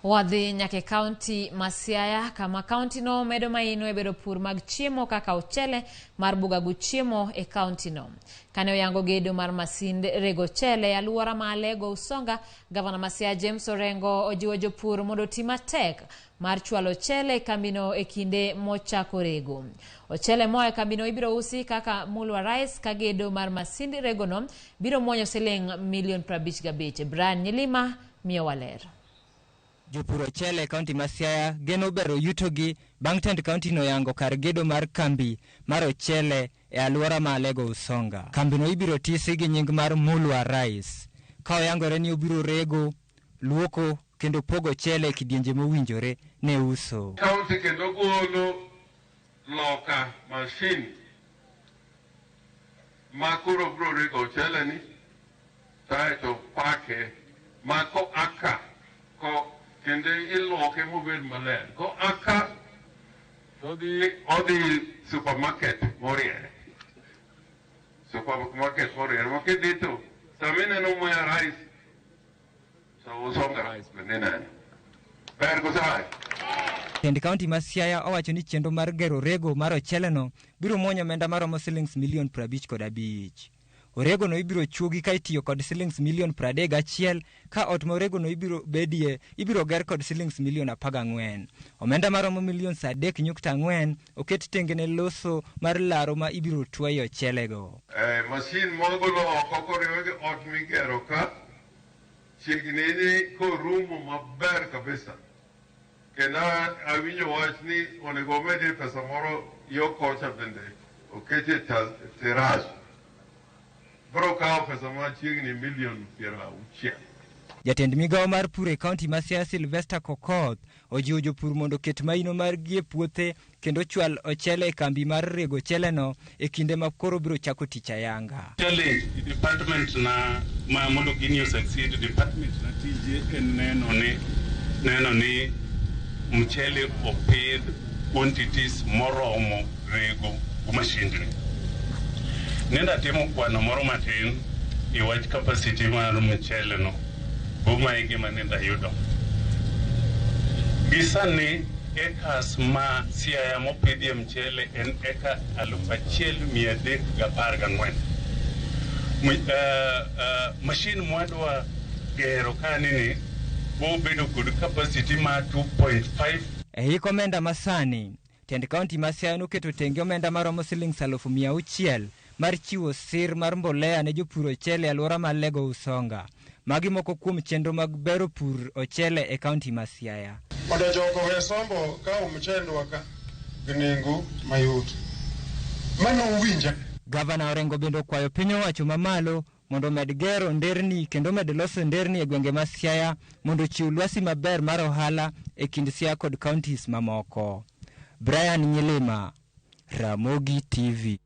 Wadhi nyake kaunti ma Siaya kama kaunti no medo maino e bedo pur mag chiemo kaka ochele mar bugagu chiemo e kaunti no. Kane oyango gedo mar masind rego ochele aluora ma Alego Usonga, gavana ma Siaya James Orengo ojiwo jopur mondo tii matek mar chwalo ochele e kambino e kinde mochako rego. Ochele moa e kambino ibiro usi kaka mulwa rice ka gedo mar masind rego no biro muonyo siling milion 55. Brian Nyilima miyo waler. Jopur ochele kaunti ma Siaya geno bero yutogi bang' tend kaunti no yango kar gedo mar kambi mar ochele e aluora ma Alego Usonga. Kambi no ibiro tisi gi nying mar mulwa rice. Ka oyangore ni obiro rego, luoko kendo pogo ochele e kidienje mowinjore ne uso. Kaunti kendo golo loka machine ma koro biro rego ochele ni taeto pake ma ko aka ko kende iloke mobed maler ko aka odi supermarket moriere mokidito samine no moya rice so usonga rice benena ber ko sai. Tend kaunti ma Siaya owacho ni chenro mar gero rego mar ochele no biro muonyo omenda maromo shillings milion 55. Orego no ibiro chuogi ka itiyo kod shillings milion 31 ka ot morego no ibiro ger kod shillings milion 14. Omenda maromo milion 3.4 oket tengene loso mar laro ma ibiro tuayo ochele go. Machine mogolo oko riwege ot migero ka chignini ko rumo maber kabisa. Kena awinjo wach ni onego medi pesa moro yo kocha bende okete terrace. Jatend migawo mar pur e kaunti ma Siaya Sylvester Kokoth ojiwo jopur mondo ket maino mar gie puothe kendo chwal ochele e kambi mar rego ochele no e kinde ma koro biro chako tich ayanga. Department na ma mondo gini succeed department na tije en neno ni mchele opidh quantities moromo rego mashindni. Nenda timo kwano moro matin e wach capacity mar mchele no boma ege manenda yudo gisani ekas ma Siaya mopidhie mchele en eka 1314. Machine mwadwa gero kanini bo bedo kod capacity ma 2.5. Ei komenda masani tend kaunti ma Siaya noketo tenge omenda maromo shillings 600,000 mar chiwo sir mar mbolea ne jopur ochele aluora ma Alego Usonga. Magi moko kuom chenro mag bero pur ochele e kaunti ma Siaya. Mondo jogo we sombo ka mchendwa ka gnengo mayot. Mano uwinja. Gavana Orengo bendo kwayo piny owacho mamalo mondo med gero nderni kendo med loso nderni e gwenge ma Siaya mondo chiw lwasi maber mar ohala e kind Siaya kod counties mamoko. Brian Nyilima, Ramogi TV.